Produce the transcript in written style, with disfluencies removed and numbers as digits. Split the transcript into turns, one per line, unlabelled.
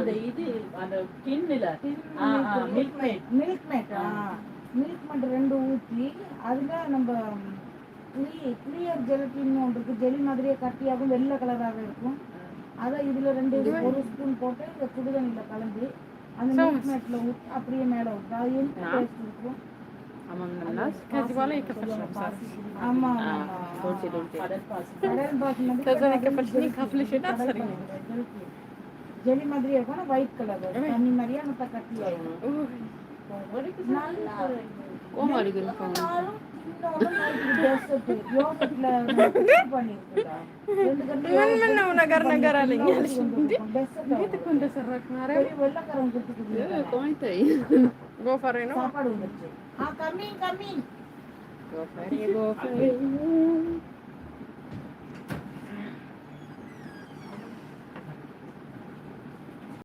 அந்த இது அந்த கிண்ணில மில்க் மேட்
மில்க் மேட் 2 ஊற்றி அதில் நம்ம கிளியர் ஜெலட்டின்னு ஒன்று இருக்குது. ஜெலி மாதிரியே கட்டியாகும், வெள்ளை கலராக இருக்கும். அதை இதில் 1 ஸ்பூன் போட்டு இந்த சுடுதண்ணியில் கலந்து அந்த மில்க் மேட்டில் ஊற்றி அப்படியே மேலே ஊற்றி அது என்ன டேஸ்ட் இருக்கும். ஜெலி மாதிரியே இருக்கும், ஒயிட் கலர் தண்ணி மாதிரியே அந்த கட்டி ஆகும். சாப்பாடு வந்துருச்சு.